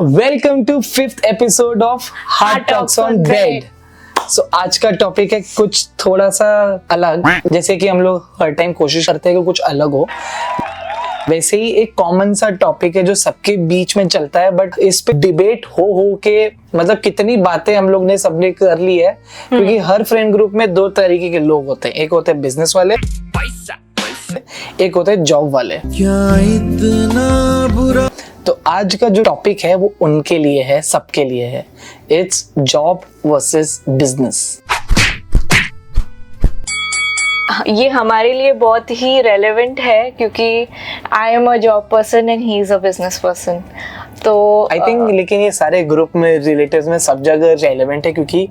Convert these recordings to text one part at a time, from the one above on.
Welcome to fifth episode of heart talks on bed. So आज का topic है कुछ थोड़ा सा अलग, जैसे कि हम लोग हर टाइम कोशिश करते हैं कि कुछ अलग हो, वैसे ही एक कॉमन सा टॉपिक है जो सबके बीच में चलता है, बट इस पे डिबेट हो के मतलब कितनी बातें हम लोग ने सबने कर ली है, क्योंकि हर फ्रेंड ग्रुप में दो तरीके के लोग होते हैं। एक होते हैं बिजनेस वाले, एक होते हैं जॉब वाले। क्या इतना बुरा। तो आज का जो टॉपिक है वो उनके लिए है, सबके लिए है। It's job versus business. ये हमारे लिए बहुत ही रेलेवेंट है क्योंकि I am a job person and he is a business person. तो आई थिंक लेकिन ये सारे ग्रुप में, रिलेटिव्स में सब जगह रेलेवेंट है, क्योंकि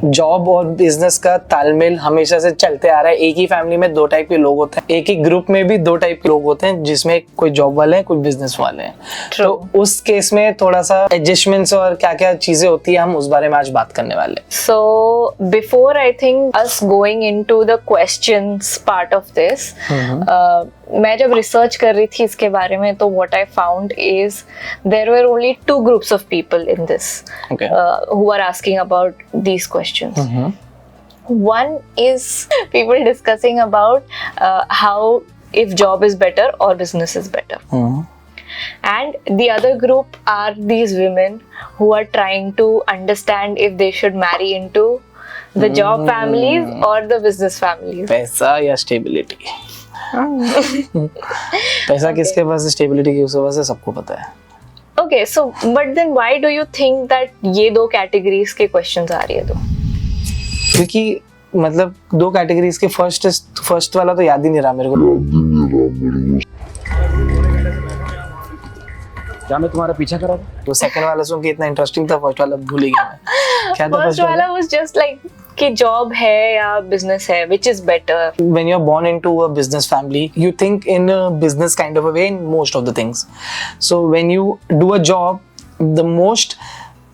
जॉब और बिजनेस का तालमेल हमेशा से चलते आ रहा है। एक ही फैमिली में दो टाइप के लोग होते हैं, एक ही ग्रुप में भी दो टाइप के लोग होते हैं, जिसमें कोई जॉब वाले हैं, कोई बिजनेस वाले हैं। तो उस केस में थोड़ा सा एडजस्टमेंट्स और क्या क्या चीजें होती है, हम उस बारे में आज बात करने वाले हैं। So before I think us going into the questions part of this, मैं जब रिसर्च कर रही थी इसके बारे में, तो what I found is there were only two groups of people in this who are asking about these questions. One is people discussing about how if job is better or business is better. And the other group are these women who are trying to understand if they should marry into the job families or the business families. पैसा या stability. पैसा किसके पास है, stability किसके पास है, सबको पता है। Okay, so but then why do you think that ये दो कैटेगरीज के क्वेश्चंस आ रही है? तो क्योंकि मतलब दो कैटेगरीज के फर्स्ट वाला तो याद ही नहीं रहा मेरे को। क्या मैं तुम्हारा पीछा कर रहा था? वो सेकंड वाला सुन के इतना इंटरेस्टिंग था, फर्स्ट वाला भूल ही गया मैं। क्या था फर्स्ट वाला? was just like कि जॉब है या बिजनेस है, which is better? When you're born into a business family, you think in a business kind of a way in most of the things. So when you do a job, the most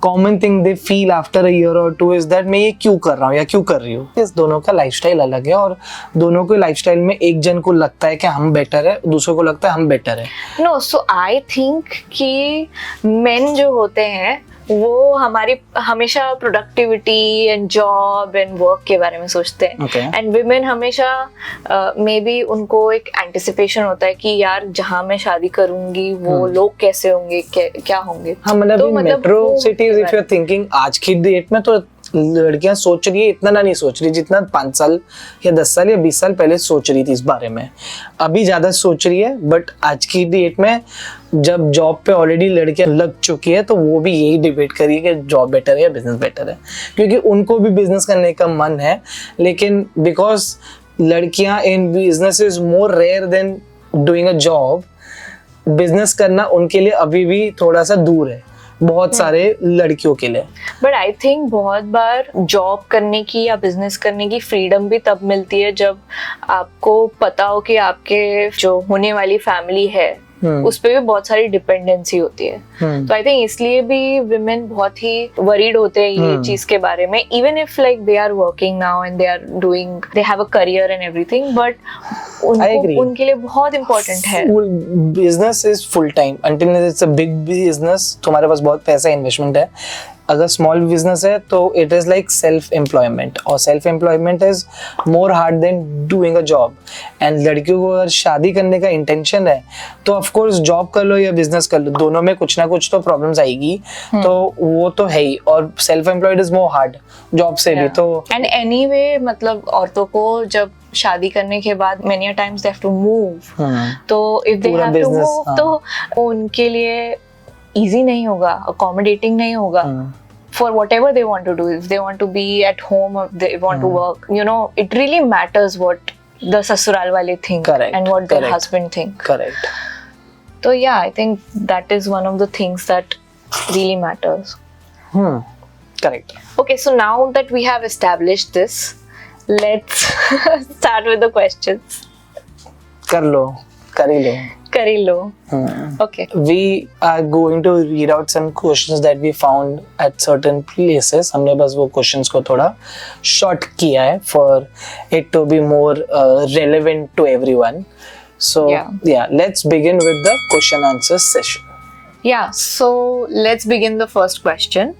common thing they feel after a year or two is that मैं ये क्यों कर रहा हूँ या क्यों कर रही हूँ। इस दोनों का लाइफस्टाइल अलग है, और दोनों के लाइफस्टाइल में एक जन को लगता है कि हम बेटर है, दूसरे को लगता है हम बेटर है। No, so I think कि men जो होते हैं वो हमारी हमेशा productivity and job and work के बारे में सोचते हैं, एंड विमेन हमेशा मे बी उनको एक एंटिसिपेशन होता है कि यार जहाँ मैं शादी करूंगी वो लोग कैसे होंगे, क्या होंगे। हाँ, मतलब metro cities if you are thinking, आज की डेट में तो लड़कियां सोच रही है, इतना नहीं सोच रही जितना 5 साल या 10 साल या 20 साल पहले सोच रही थी इस बारे में। अभी ज्यादा सोच रही है, बट आज की डेट में जब जॉब पे ऑलरेडी लड़कियां लग चुकी है, तो वो भी यही डिबेट करी है कि जॉब बेटर है या बिजनेस बेटर है, क्योंकि उनको भी बिजनेस करने का मन है, लेकिन बिकॉज लड़कियां in business is more rare than doing a job, business करना उनके लिए अभी भी थोड़ा सा दूर है बहुत सारे लड़कियों के लिए। बट आई थिंक बहुत बार जॉब करने की या बिजनेस करने की फ्रीडम भी तब मिलती है जब आपको पता हो कि आपके जो होने वाली फैमिली है उस पे भी बहुत सारी डिपेंडेंसी होती है। तो आई थिंक इसलिए भी विमेन बहुत ही वरीड होते हैं ये चीज के बारे में, even if like they are working now and they are doing, they have a career and everything, but उनके लिए बहुत इंपॉर्टेंट है। Business is full time until it's a big business, तुम्हारे पास बहुत पैसा इन्वेस्टमेंट है। अगर स्मॉल बिजनेस है तो it is like self employment, और self employment is more hard than doing a job. And लड़कियों को अगर शादी करने का इंटेंशन है तो ऑफ कोर्स जॉब कर लो या बिजनेस कर लो, दोनों में कुछ ना कुछ तो प्रॉब्लम्स आएगी, तो वो तो है ही। और self employed is more hard job से भी। तो एंड एनीवे मतलब औरतों को जब शादी करने के बाद many times they have to move, तो if they have to move तो उनके लिए easy नहीं होगा, accommodating नहीं होगा for whatever they want to do. If they want to be at home or they want to work, you know, it really matters what the ससुराल वाले think. Correct. And what their husband think. Correct. So yeah, I think that is one of the things that really matters. Correct. Okay, so now that we have established this, let's start with the questions. कर लो, कर ही लो। Karillo. Okay. We are going to read out some questions that we found at certain places. हमने बस वो questions को थोड़ा short किया है for it to be more relevant to everyone. So yeah, let's begin with the question answer session. Yeah, so let's begin the first question.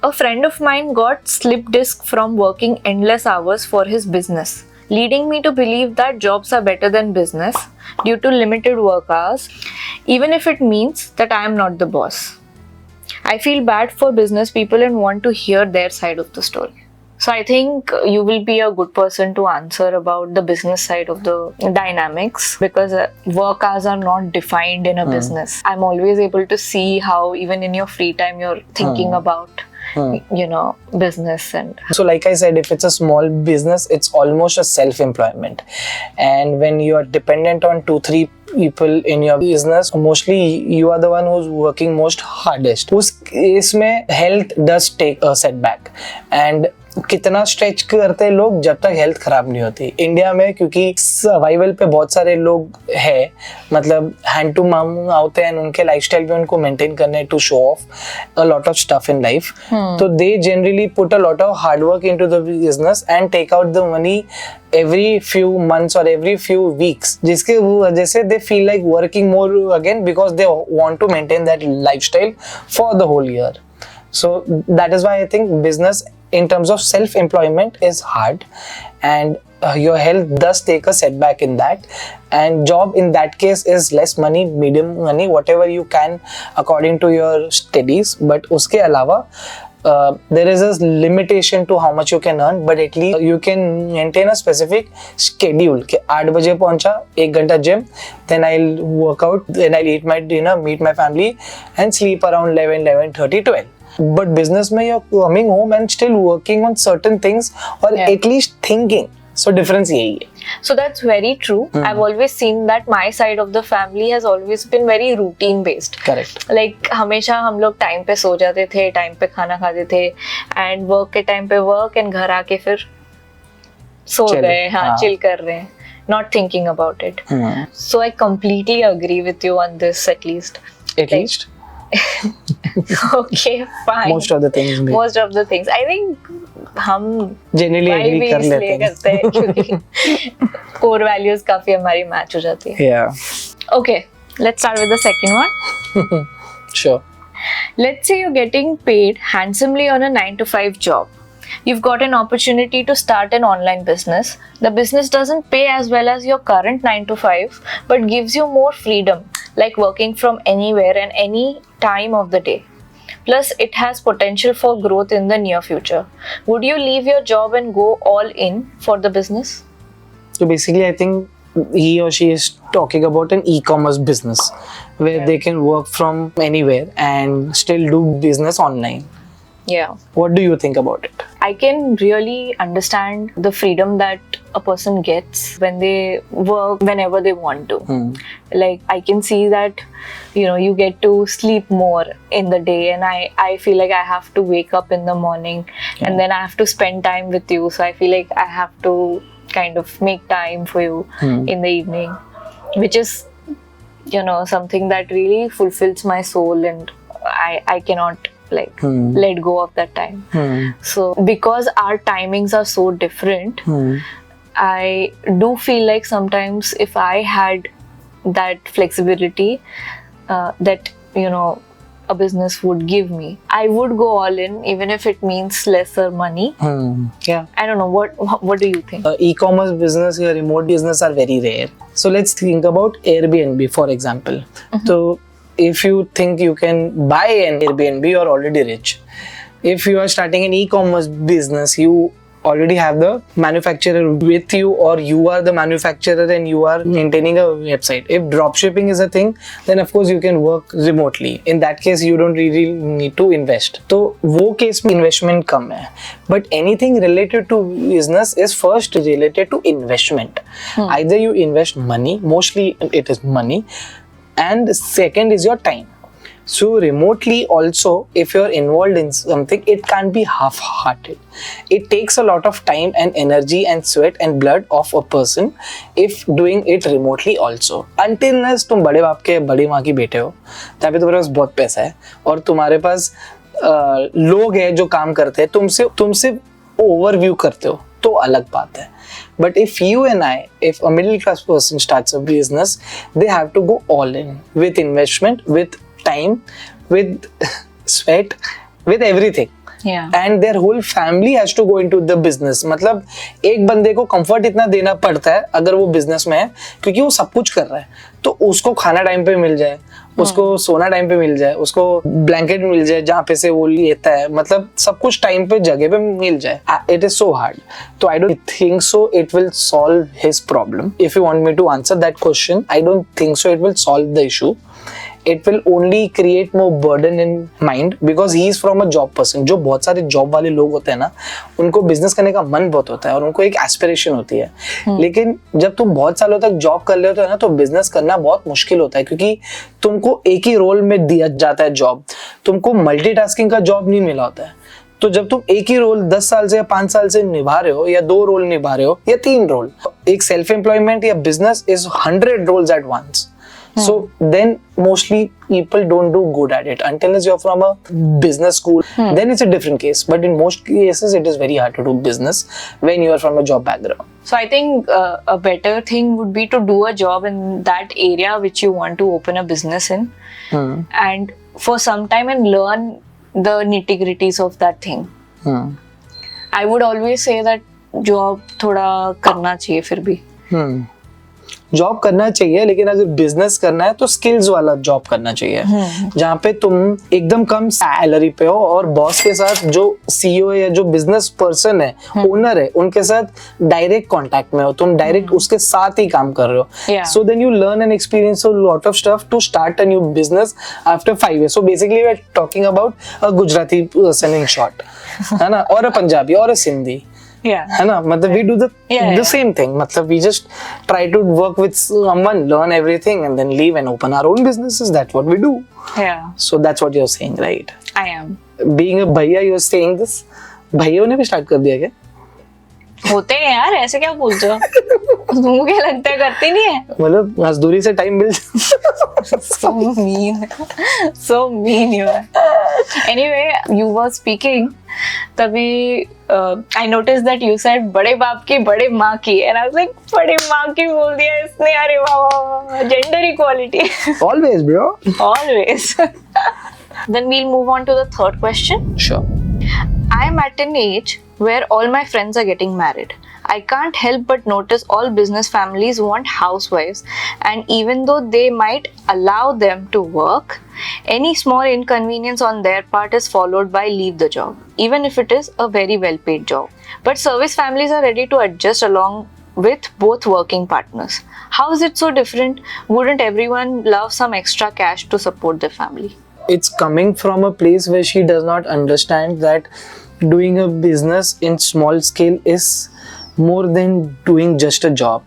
A friend of mine got slip disc from working endless hours for his business, leading me to believe that jobs are better than business due to limited work hours, even if it means that I am not the boss. I feel bad for business people and want to hear their side of the story. So I think you will be a good person to answer about the business side of the dynamics, because work hours are not defined in a business. I'm always able to see how even in your free time you're thinking about business. And So like I said, if it's a small business, it's almost a self-employment. And when you are dependent on 2-3 people in your business, mostly you are the one who's working most hardest. उस case में health does take a setback. And कितना stretch करते हैं लोग जब तक health खराब नहीं होती इंडिया में, क्योंकि सर्वाइवल पे बहुत सारे लोग हैं, मतलब हैंड टू माउथ आते हैं, उनके लाइफस्टाइल भी उनको मेंटेन करने to show off a lot of stuff in life. तो they generally put a lot of hard work into the business and take out the money every few months or every few weeks, जिसके वजह से they feel like working more again because they want to maintain that lifestyle for the whole year. So that is why I think business in terms of self-employment is hard, and your health does take a setback in that, and job in that case is less money, medium money, whatever you can according to your studies, but उसके अलावा there is a limitation to how much you can earn, but at least you can maintain a specific schedule कि 8 बजे पहुंचा, 1 घंटा gym, then I'll work out, then I'll eat my dinner, meet my family and sleep around 11:30, 12. But business में you're coming home and still working on certain things, or at least thinking. So difference यही है. So that's very true. I've always seen that my side of the family has always been very routine based. Correct. Like हमेशा हम लोग time पे सो जाते थे, time पे खाना खाते थे, एंड वर्क के टाइम पे वर्क, एंड घर आके फिर सो गए, हाँ चिल कर रहे हैं, not thinking about it. So I completely agree with you on this, at least. At least. Okay, fine. Most of the things. Most of the things. I think हम generally agree कर लेते हैं क्योंकि core values काफी हमारी match हो जाती है. Yeah. Okay, let's start with the second one. Sure. Let's say you're getting paid handsomely on a 9 to 5 job. You've got an opportunity to start an online business. The business doesn't pay as well as your current 9 to 5, but gives you more freedom, like working from anywhere and any time of the day. Plus, it has potential for growth in the near future. Would you leave your job and go all in for the business? So basically, I think he or she is talking about an e-commerce business where they can work from anywhere and still do business online. Yeah. What do you think about it? I can really understand the freedom that a person gets when they work whenever they want to. Like, I can see that, you get to sleep more in the day, and I feel like I have to wake up in the morning and then I have to spend time with you. So I feel like I have to kind of make time for you in the evening, which is, something that really fulfills my soul, and I cannot let go of that time. So because our timings are so different, I do feel like sometimes if I had that flexibility that a business would give me, I would go all in, even if it means lesser money. Yeah. I don't know, what do you think? E-commerce business or remote business are very rare. So let's think about Airbnb, for example. So if you think you can buy an Airbnb, you're already rich. If you are starting an e-commerce business, you already have the manufacturer with you, or you are the manufacturer and you are maintaining a website. If dropshipping is a thing, then of course you can work remotely. In that case, you don't really need to invest. So वो case में investment कम है. But anything related to business is first related to investment. Either you invest money, mostly it is money, and second is your time. So remotely also, if you're involved in something, it can't be half-hearted. It takes a lot of time and energy and sweat and blood of a person if doing it remotely also. Until unless तुम बड़े बाप के बड़ी माँ की बेटे हो, तभी तुम्हारे पास बहुत पैसा है और तुम्हारे पास लोग हैं जो काम करते हैं, तुमसे ओवरव्यू करते हो, तो अलग बात है. But if you and I, if a middle class person starts a business, they have to go all in with investment, with time, with sweat, with everything. Yeah. And their whole family has to go into the business. मतलब एक बंदे को comfort इतना देना पड़ता है अगर वो बिजनेस में है, क्योंकि वो सब कुछ कर रहा है, तो उसको खाना टाइम पे मिल जाए, उसको सोना टाइम पे मिल जाए, उसको ब्लैंकेट मिल जाए जहाँ पे से वो लेता है, मतलब सब कुछ टाइम पे जगह पे मिल जाए. It is so hard. तो I don't think so it will solve his problem. If you want me to answer that question, I don't think so it will solve the issue. It will only create more burden in mind because he is from a job person. जो बहुत सारे job वाले लोग होते हैं ना, उनको business करने का मन बहुत होता है और उनको एक एस्पिरेशन होती है. लेकिन जब तुम बहुत सालों तक जॉब कर लेते हो ना, तो बिजनेस करना बहुत मुश्किल होता है, क्योंकि तुमको एक ही रोल में दिया जाता है जॉब. तुमको मल्टीटास्किंग का जॉब नहीं मिला होता है. तो जब तुम एक ही रोल 10 साल से या 5 साल से निभा रहे हो, या 2 रोल निभा रहे हो, या 3 रोल, एक सेल्फ एम्प्लॉयमेंट या business is 100 roles at once. So then mostly people don't do good at it until you're from a business school. Then it's a different case. But in most cases, it is very hard to do business when you are from a job background. So I think a better thing would be to do a job in that area which you want to open a business in, and for some time and learn the nitty-gritties of that thing. I would always say that job थोड़ा करना चाहिए फिर भी. Job करना चाहिए, लेकिन अगर business करना है तो स्किल्स वाला जॉब करना चाहिए, जहाँ पे तुम एकदम कम सैलरी पे हो और बॉस के साथ, जो सीईओ या जो बिजनेस पर्सन है, ओनर है, उनके साथ डायरेक्ट कांटेक्ट में हो, तुम डायरेक्ट उसके साथ ही काम कर रहे हो. So then you learn and experience a lot of stuff to start a new business after 5 years. So basically we are talking about a Gujarati person in short, है ना, और अ पंजाबी और अ सिंधी. है ना, मतलब we do the same thing. मतलब we just try to work with someone, learn everything, and then leave and open our own businesses. That's what we do. Yeah. So that's what you're saying, right? I am. Being a भैया, you're saying this. भैया ने भी start कर दिया क्या? होते हैं यार, ऐसे क्या बोलते हो? तुमको क्या लगता है करते नहीं है? मतलब मजदूरी से time mill So mean. So mean you are. Anyway, you were speaking. तभी I noticed that you said बड़े बाप की बड़े माँ की, and I was like बड़े माँ की बोल दिया इसने, अरे वाह वाह, gender equality. Always, bro. Always. Then we'll move on to the third question. Sure. I'm at an age where all my friends are getting married. I can't help but notice all business families want housewives, and even though they might allow them to work, any small inconvenience on their part is followed by leave the job, even if it is a very well paid job. But service families are ready to adjust along with both working partners. How is it so different? Wouldn't everyone love some extra cash to support their family? It's coming from a place where she does not understand that doing a business in small scale is more than doing just a job.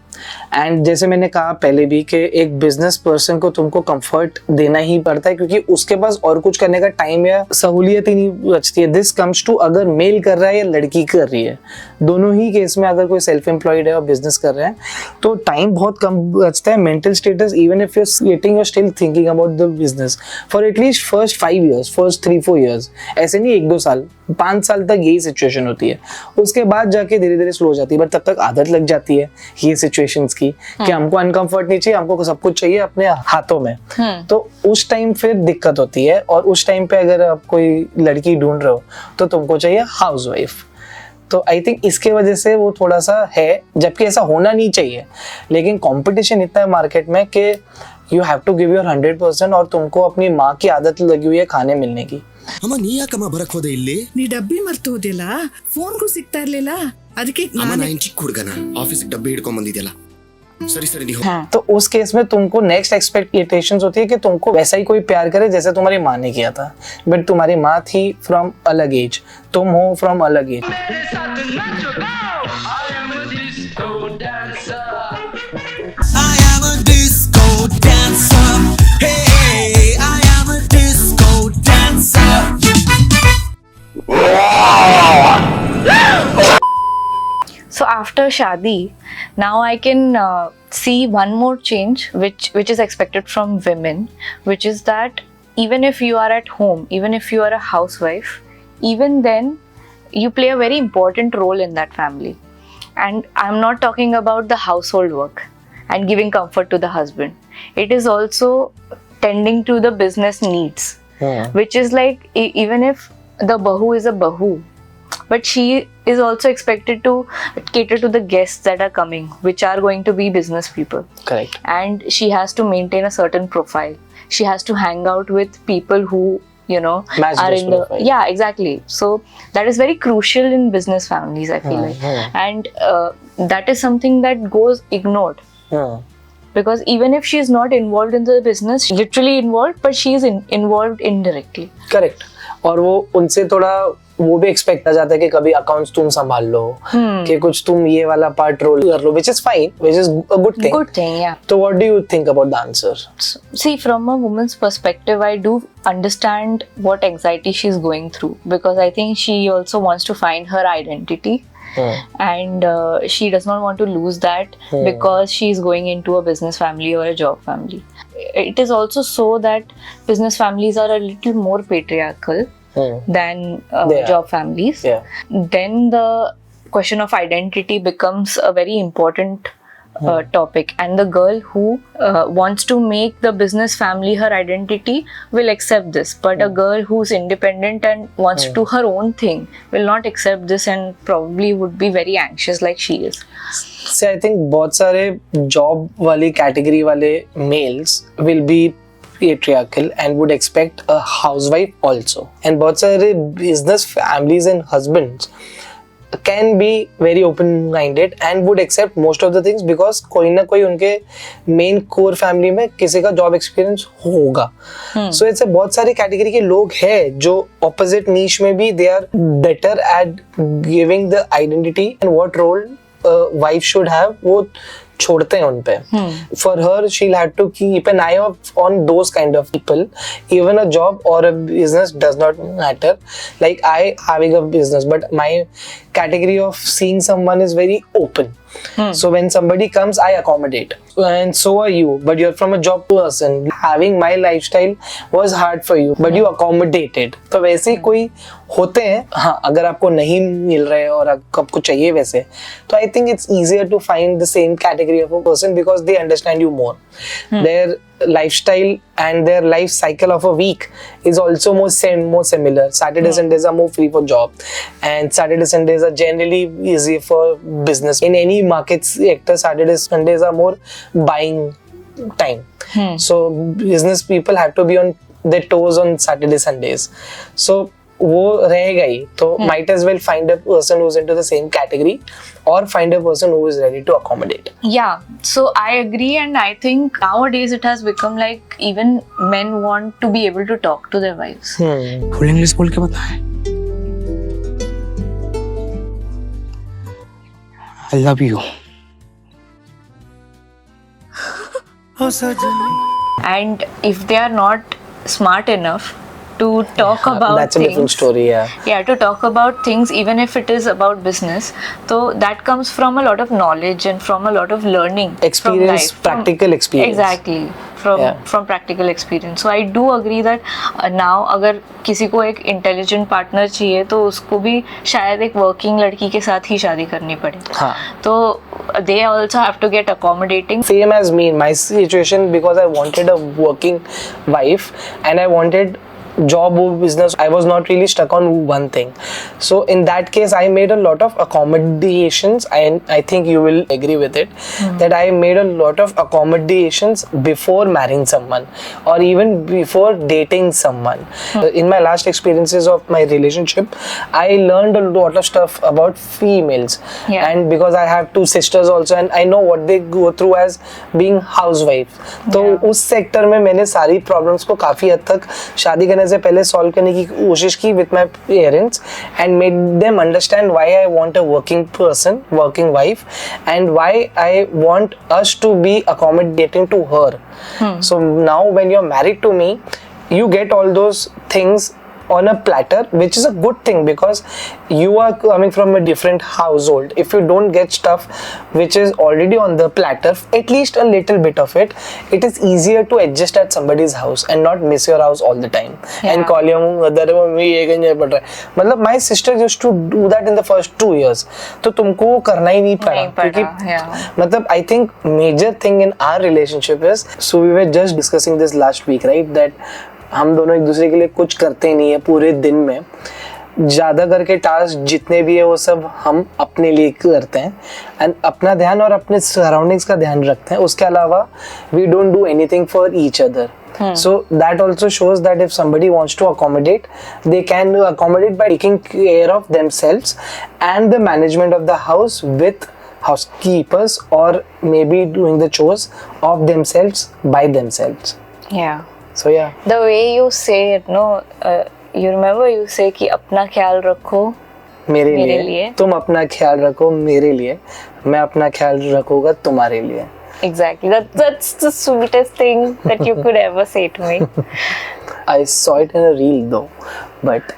And जैसे मैंने कहा पहले भी कि एक business person को तुमको comfort देना ही पड़ता है, क्योंकि उसके पास और कुछ करने का टाइम या सहूलियत ही नहीं बचती है. दिस कम्स टू अगर मेल कर रहा है या लड़की कर रही है, दोनों ही केस में अगर कोई सेल्फ एम्प्लॉयड है और बिजनेस कर रहे हैं तो टाइम बहुत कम बचता है. Mental status, even if you are getting, you are still thinking about the business for at least first 5 years, first 3-4 years, ऐसे नहीं 1-2 साल, 5 साल तक यही सिचुएशन होती है. उसके बाद जाके धीरे धीरे स्लो हो जाती है, बट तब तक आदत लग जाती है ये सिचुएशंस की कि हमको अनकंफर्ट नहीं चाहिए, हमको सब कुछ चाहिए अपने हाथों में. तो उस टाइम फिर दिक्कत होती है. और उस टाइम पे अगर आप कोई लड़की ढूंढ रहे हो तो तुमको चाहिए हाउसवाइफ. तो आई थिंक इसके वजह से वो थोड़ा सा है, जबकि ऐसा होना नहीं चाहिए. लेकिन कंपटीशन इतना है मार्केट में कि you have to give your 100%, और तुमको अपनी माँ की आदत लगी हुई है खाने मिलने की. ಅಮ್ಮ ನೀ ಯಾಕಮ್ಮ ಬರಕ್ ಹೋದೆ ಇಲ್ಲಿ? ನೀ ಡಬ್ಬಿ ಮರ್ತು ಹೋದಿಲ್ಲ, ಫೋನ್ಗೂ ಸಿಗ್ತಾ ಇರ್ಲಿಲ್ಲ, ಅದಕ್ಕೆ ಅಮ್ಮ ನಾನು ಚಿಕ್ಕ ಹುಡುಗನ ಆಫೀಸ್ ಡಬ್ಬಿ ಹಿಡ್ಕೊಂಡ್ ಬಂದಿದ್ಯಲ್ಲ. सरी सरी नहीं हो. तो उस केस में तुमको नेक्स्ट एक्सपेक्टेशंस होती है कि तुमको वैसा ही कोई प्यार करे जैसे तुम्हारी माँ ने किया था. बट तुम्हारी माँ थी फ्रॉम अलग एज, तुम हो फ्रॉम अलग as. I am a disco dancer. Hey, I am a disco dancer. So after shadi, now I can see one more change which is expected from women, which is that even if you are at home, even if you are a housewife, even then you play a very important role in that family. And I'm not talking about the household work and giving comfort to the husband. It is also tending to the business needs, which is like even if the bahu is a bahu, but she is also expected to cater to the guests that are coming, which are going to be business people. Correct. And she has to maintain a certain profile. She has to hang out with people who, you know, Match are those in the profile. yeah, exactly. So that is very crucial in business families, I feel like. And that is something that goes ignored, because even if she is not involved in the business, literally involved, but she is involved indirectly. Correct. और वो उनसे थोड़ा वो भी expect किया जाता है कि कभी अकाउंट्स तुम संभाल लो, कि कुछ तुम ये वाला पार्ट रोल कर लो, which is fine, which is a good thing. Good thing, yeah. So what do you think about the answer? See, from a woman's perspective, I do understand what anxiety she's going through, because I think she also wants to find her identity. And she does not want to lose that because she's going into a business family or a job family. It is also so that business families are a little more patriarchal than They are. job families. Yeah. Then the question of identity becomes a very important topic, and the girl who wants to make the business family her identity will accept this, but a girl who's independent and wants to do her own thing will not accept this and probably would be very anxious like she is. से I think बहुत सारे job वाली category वाले males will be patriarchal and would expect a housewife also, and बहुत सारे business families and husbands can be very open minded and would accept most of the things because कोई ना कोई उनके main core family में किसी का job experience होगा. So it's बहुत सारी कैटेगरी के लोग हैं जो opposite niche में भी they are better at giving the identity and what role wife should have, वो छोड़ते हैं उन पे. For her, she'll have to keep an eye on those kind of people. Even a job or a business does not matter. Like I having a business, but my category of seeing someone is very open. So when somebody comes, I accommodate, and so are you. But you're from a job person. Having my lifestyle was hard for you, but you accommodated. तो वैसे ही कोई होते हैं. हाँ, अगर आपको नहीं मिल रहे और आपको चाहिए वैसे, तो I think it's easier to find the same category of a person because they understand you more. Their lifestyle and their life cycle of a week is also more similar. Saturday Sundays are more free for job, and Saturday Sundays are generally easy for business. In any market sector, Saturday Sundays are more buying time. So business people have to be on their toes on Saturday Sundays. So वो रहेगा ही. तो might as well find a person who's into the same category or find a person who is ready to accommodate. Yeah, so I agree, and I think nowadays it has become like even men want to be able to talk to their wives. Full English बोल के बताएं. I love you. And if they are not smart enough to talk about That's a things, different story. Yeah. to talk about things, even if it is about business, so that comes from a lot of knowledge and from a lot of learning, Experience, from life, practical experience. Exactly, from practical experience. So I do agree that now अगर किसी को एक intelligent partner चाहिए तो उसको भी शायद एक working लड़की के साथ ही शादी करनी पड़े. हाँ. तो they also have to get accommodating. Same as me in my situation, because I wanted a working wife and I wanted job or business. I was not really stuck on one thing. So in that case, I made a lot of accommodations, and I think you will agree with it, that I made a lot of accommodations before marrying someone or even before dating someone. In my last experiences of my relationship, I learned a lot of stuff about females. Yeah. And because I have two sisters also, and I know what they go through as being housewife. तो उस sector में मैंने सारी problems को काफी हद तक शादी करने से पहले सॉल्व करने की कोशिश की with my parents and made them understand why I want a working person, working wife, and why I want us to be accommodating to her. So now when you're married to me, you get all those things on a platter, which is a good thing because you are coming from a different household. If you don't get stuff which is already on the platter, at least a little bit of it, it is easier to adjust at somebody's house and not miss your house all the time and call your mother, mummy ये करना पड़ रहा है. मतलब my sister used to do that in the first 2 years. तो तुमको करना ही नहीं पड़ा क्योंकि मतलब I think major thing in our relationship is, so we were just discussing this last week, right, that हम दोनों एक दूसरे के लिए कुछ करते नहीं है पूरे दिन में. ज़्यादा करके टास्क जितने भी है वो सब हम अपने लिए करते हैं एंड अपना ध्यान और अपने सराउंडिंग्स का ध्यान रखते हैं. उसके अलावा we don't do anything for each other. So that also shows that if somebody wants to accommodate, they can accommodate by taking care of themselves and the management of the house with housekeepers, or maybe doing the chores of themselves by themselves. Yeah. So yeah. The way you say it, no, you remember you say कि अपना ख्याल रखो मेरे लिए लिए, तुम अपना ख्याल रखो मेरे लिए, मैं अपना ख्याल रखूंगा तुम्हारे लिए. Exactly. That's the sweetest thing that you could ever say to me. I saw it in a reel though, but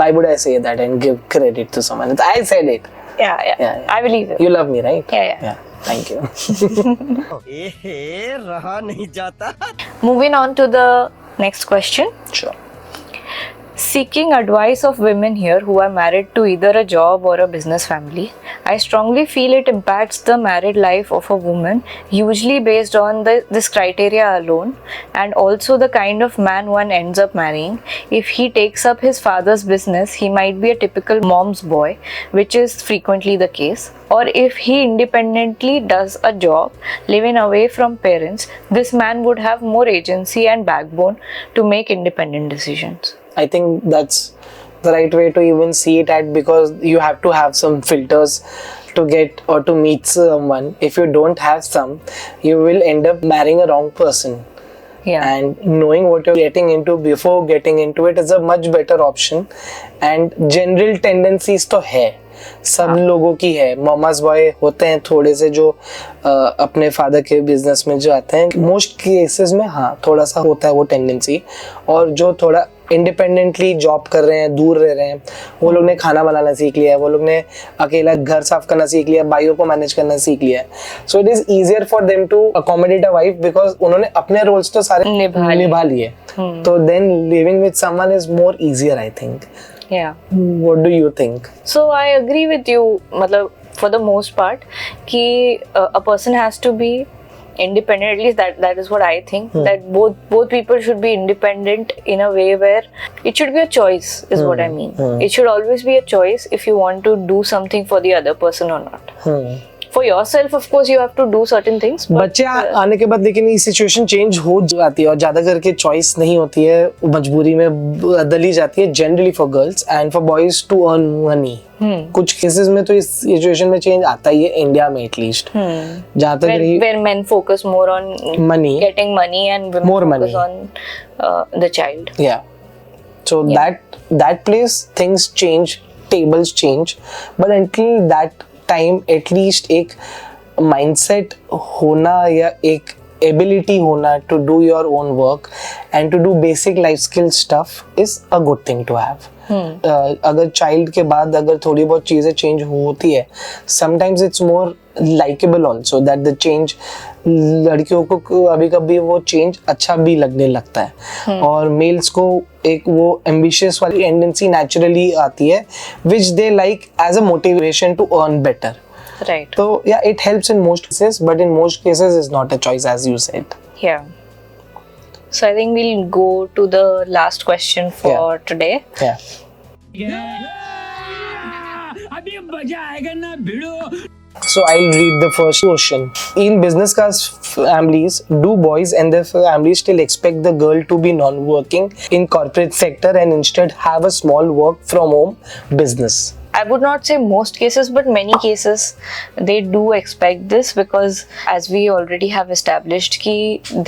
why would I say that and give credit to someone? I said it. Yeah. I believe it. You love me, right? Yeah. Thank you. रहा नहीं जाता. Moving on to the next question. Sure. Seeking advice of women here who are married to either a job or a business family, I strongly feel it impacts the married life of a woman, usually based on this criteria alone, and also the kind of man one ends up marrying. If he takes up his father's business, he might be a typical mom's boy, which is frequently the case. Or if he independently does a job, living away from parents, this man would have more agency and backbone to make independent decisions. I think that's the right way to even see it at, because you have to have some filters to get or to meet someone. If you don't have some, you will end up marrying a wrong person. Yeah. And knowing what you're getting into before getting into it is a much better option. And general tendencies तो है, सब लोगों की है. Mama's boy होते हैं थोड़े से जो अपने फादर के बिजनेस में जो आते हैं, मोस्ट केसेस में हाँ थोड़ा सा होता है वो टेंडेंसी. और जो थोड़ा इंडिपेंडेंटली जॉब कर रहे हैं, दूर रह रहे हैं, वो लोग ने खाना बनाना सीख लिया है, वो लोग ने अकेला घर साफ करना सीख लिया, भाइयों को मैनेज करना सीख लिया है. So it is easier for them to accommodate a wife because उन्होंने अपने रोल्स तो सारे निभा लिए. तो then living with someone is more easier, I think. Yeah. What do you think? So I agree with you, मतलब for the most part, कि a person has to be independent. At least that is what I think. That both people should be independent in a way where it should be a choice, is what I mean. It should always be a choice if you want to do something for the other person or not. For yourself, of course, you have to do certain things. बच्चे आने के बाद लेकिन ये situation change हो जाती है और ज्यादा करके चॉइस नहीं होती है, मजबूरी में बदली जाती है generally for girls and for boys to earn money. कुछ केसेस में तो इस सिचुएशन में चेंज आता ही है, इंडिया में एटलीस्ट. जहाँ तक where men focus more on money, getting money, and women more focus money on the child. Yeah. So that place things change, tables change, but until that time at least एक mindset होना या एक ability होना to do your own work and to do basic life skill stuff is a good thing to have. अगर child के बाद अगर थोड़ी बहुत चीजें चेंज होती है, sometimes it's more likeable also that the change. लड़कियों को कभी कभी वो चेंज अच्छा भी लगने लगता है और मेल्स को एक वो एम्बिशियस वाली टेंडेंसी नेचुरली आती है which they like as a motivation to earn better. Right. So yeah, it helps in most cases, but in most cases it's not a choice, as you said. Yeah. So I think we'll go to the last question for today. Yeah. So I'll read the first question. In business class families, do boys and their families still expect the girl to be non-working in corporate sector and instead have a small work from home business? I would not say most cases, but many cases they do expect this, because as we already have established ki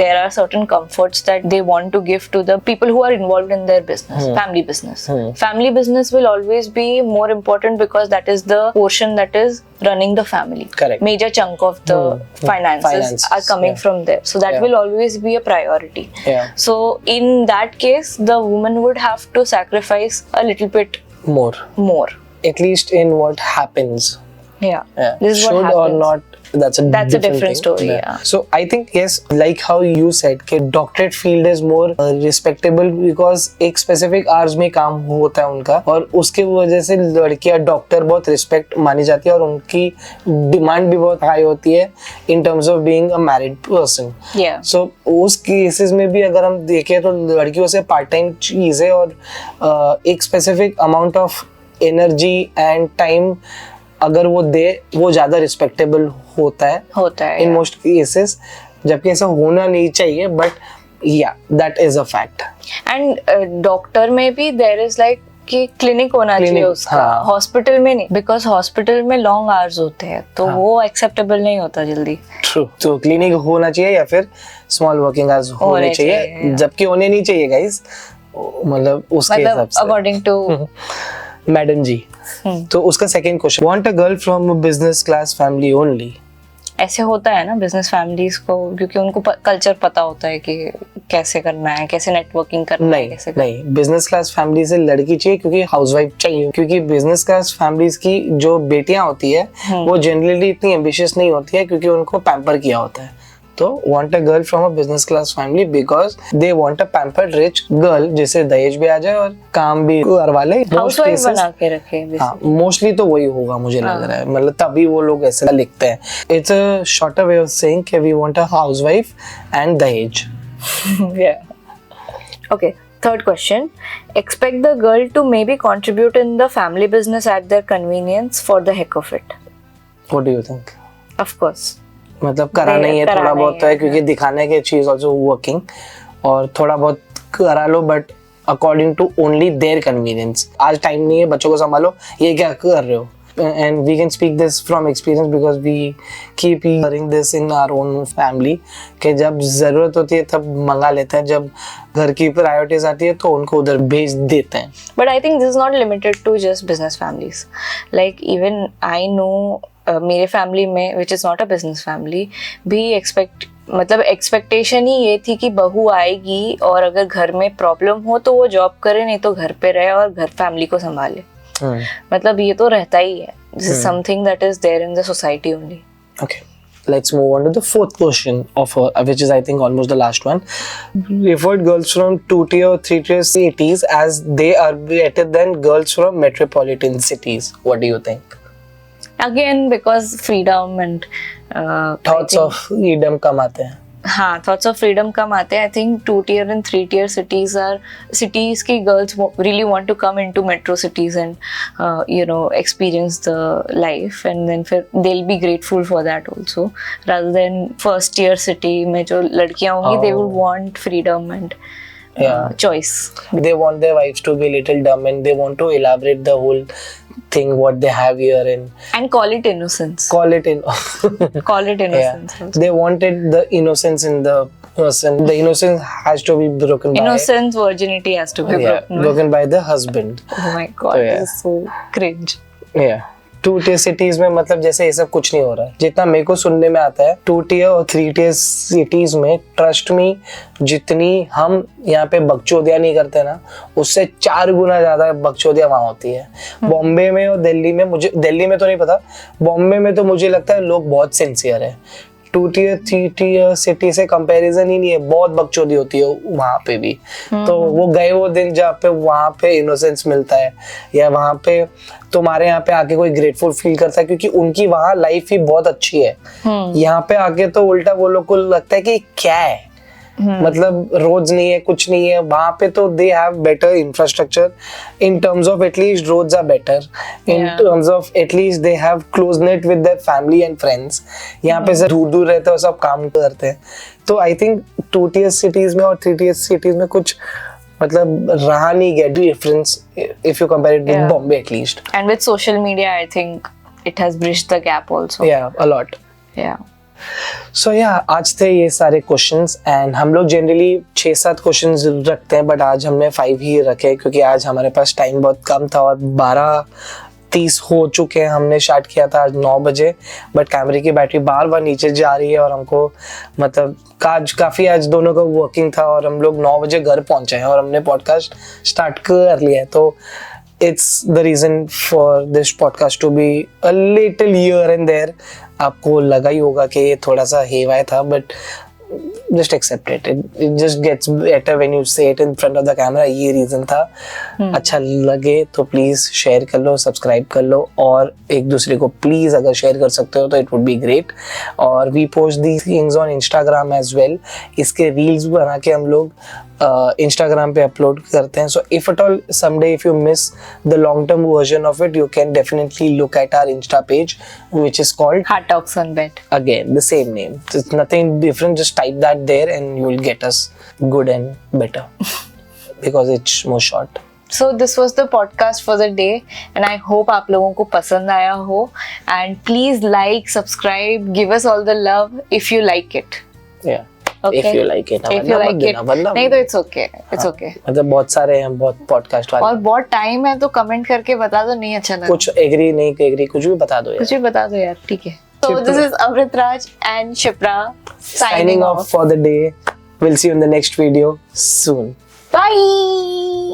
there are certain comforts that they want to give to the people who are involved in their business, family business. Family business will always be more important because that is the portion that is running the family. Correct. Major chunk of the finances are coming from there. So that will always be a priority. Yeah. So in that case, the woman would have to sacrifice a little bit more. At least in what happens. Yeah. Yeah. This is Should what happens. or not, that's a different thing. story. Yeah. So I think yes, like how you said कि doctorate field is more respectable because एक specific hours में काम होता है उनका, और उसके वजह से लड़कियां डॉक्टर बहुत रिस्पेक्ट मानी जाती है और उनकी डिमांड भी बहुत हाई होती है in terms of being a married person. Yeah. So उस केसेस में भी अगर हम देखें तो लड़कियों से पार्ट टाइम चीज है, और एक specific amount of energy and time अगर वो दे, वो ज्यादा रिस्पेक्टेबल होता है इन मोस्ट केसेस, जबकि ऐसा होना नहीं चाहिए, बट या that is a fact. And doctor में भी देयर इज लाइक कि क्लिनिक होना चाहिए उसका, हॉस्पिटल में नहीं, बिकॉज हॉस्पिटल में लॉन्ग आवर्स होते हैं तो वो एक्सेप्टेबल नहीं होता जल्दी. ट्रू. तो क्लिनिक होना चाहिए या फिर स्मॉल वर्किंग आवर्स होने चाहिए, जबकि होने नहीं चाहिए गाइस, मतलब उसके हिसाब से अकॉर्डिंग टू मैडम जी. तो उसका second question, want a girl from a business class family only. ऐसे होता है ना बिजनेस फैमिलीज को, क्योंकि उनको कल्चर पता होता है कि कैसे करना है, कैसे नेटवर्किंग करना है, कैसे नहीं बिजनेस क्लास फैमिली से लड़की चाहिए क्योंकि हाउसवाइफ चाहिए, क्योंकि बिजनेस क्लास फैमिलीज की जो बेटियां होती है वो जनरली इतनी एम्बिशियस नहीं होती है क्योंकि उनको पैम्पर किया होता है. तो want a girl from a business class family because they want a pampered rich girl जिसे दहेज भी आ जाए और काम भी करवा ले. हाउसवाइफ बना के रखे. हाँ, मोस्टली तो वही होगा मुझे लग रहा है, मतलब तभी वो लोग ऐसे लिखते हैं. It's a shorter way of saying कि we want a housewife and दहेज. Okay, third question. Expect the girl to maybe contribute in the family business at their convenience for the heck of it. What do you think? Of course. मतलब कराना ही है, थोड़ा बहुत तो है क्योंकि दिखाने के शी इज आल्सो वर्किंग, और थोड़ा बहुत करा लो but according to only their convenience. आज टाइम नहीं है, बच्चों को संभालो, ये क्या कर रहे हो. And we can speak this from experience because we keep hearing this in our own family कि जब ज़रूरत होती है तब मंगा लेते हैं, जब घर की प्रायोरिटीज आती है तो उनको उधर भेज देते हैं. But I think this is not limited to just business families. Like even I know मेरे फैमिली में which is not a business family भी मतलब एक्सपेक्टेशन ही ये थी कि बहू आएगी और अगर घर में प्रॉब्लम हो तो वो जॉब करे, नहीं तो घर पे रहे और घर फैमिली को संभाले. मतलब ये तो रहता ही है. This is something that is there in the society only. Okay, let's move on to the fourth question of which is I think almost the last one. Referred girls from 2-tier or 3-tier cities as they are better than girls from metropolitan cities. What do you think? Again, because freedom and thoughts of freedom कम आते हैं. हाँ, thoughts of freedom कम आते हैं. I think 2-tier and 3-tier cities की girls really want to come into metro cities and experience the life, and then they'll be grateful for that also, rather than first-tier city में जो लड़कियां होंगी they will want freedom and choice. They want their wives to be little dumb and they want to elaborate the whole thing what they have here and call it innocence. Call it innocence. Yeah. They wanted the innocence in the person. The innocence has to be broken innocence, virginity has to be broken by the husband. Oh my god, this is so cringe. Yeah. 2-tier cities में मतलब जैसे ये सब कुछ नहीं हो रहा है जितना मेरे को सुनने में आता है. 2-tier और 3-tier cities में ट्रस्ट मी जितनी हम यहाँ पे बकचोदियाँ नहीं करते ना, उससे 4 गुना ज्यादा बकचोदियाँ वहाँ होती है. बॉम्बे में और दिल्ली में, मुझे दिल्ली में तो नहीं पता, बॉम्बे में तो मुझे लगता है लोग बहुत सिंसियर है. 2-tier 3-tier सिटी से कंपैरिजन ही नहीं है, बहुत बकचोदी होती है वहाँ पे भी. तो वो गए वो दिन जहाँ पे वहाँ पे इनोसेंस मिलता है, या वहाँ पे तुम्हारे यहाँ पे आके कोई ग्रेटफुल फील करता है क्योंकि उनकी वहाँ लाइफ ही बहुत अच्छी है. यहाँ पे आके तो उल्टा वो लोग को लगता है कि क्या है, मतलब रोड्स नहीं है, कुछ नहीं है. वहां पे तो they have better infrastructure in terms of at least roads are better, in terms of at least they have close net with their family and friends. यहाँ पे सब दूर दूर रहते हैं, सब काम करते हैं. तो आई थिंक 2-tier सिटीज में और 3-tier सिटीज में कुछ मतलब रहा नहीं get difference if you compare it with Yeah. Bombay at least. And with social media, I think it has bridged the gap also. Yeah, a lot. Yeah. सो या आज थे ये सारे क्वेश्चंस एंड हम लोग जनरली 6-7 क्वेश्चंस रखते हैं बट आज हमने 5 ही रखे क्योंकि आज हमारे पास टाइम बहुत कम था और 12:30 हो चुके हैं. हमने स्टार्ट किया था आज 9 बजे बट कैमरे की बैटरी बार बार नीचे जा रही है और हमको मतलब काफ़ी आज दोनों का वर्किंग था और हम लोग 9 बजे घर पहुंचे हैं और हमने पॉडकास्ट स्टार्ट कर लिया है. तो it's the reason for this podcast to be a little here and there. आपको लगा ही होगा कि ये थोड़ा सा हेवाय था but just accept it. It just gets better when you say it in front of the camera. ये reason था. अच्छा लगे तो प्लीज शेयर कर लो, सब्सक्राइब कर लो और एक दूसरे को प्लीज अगर शेयर कर सकते हो तो इट वुड बी ग्रेट. और we post these things on Instagram as well. इसके रील्स बना के हम लोग इंस्टाग्राम पे अपलोड करते हैं. So if at all someday if you miss the long term version of it you can definitely look at our insta page which is called Heart Talks on Bed. again the same name. It's nothing different, just type that there and you will get us good and better because it's more short. So this was the podcast for the day and I hope आप लोगों को पसंद आया हो and please like, subscribe, give us all the love if you like it. Yeah. Okay. If you like it. If you like it. नहीं तो it's okay. It's okay. मतलब बहुत सारे हैं बहुत पॉडकास्ट वाले. और बहुत टाइम है तो कमेंट करके बता दो नहीं अच्छा लगा. कुछ एग्री नहीं एग्री कुछ भी बता दो यार. कुछ भी बता दो यार ठीक है. So this is Amrit Raj and Shipra Signing off for the day. We'll see you in the next video soon. Bye.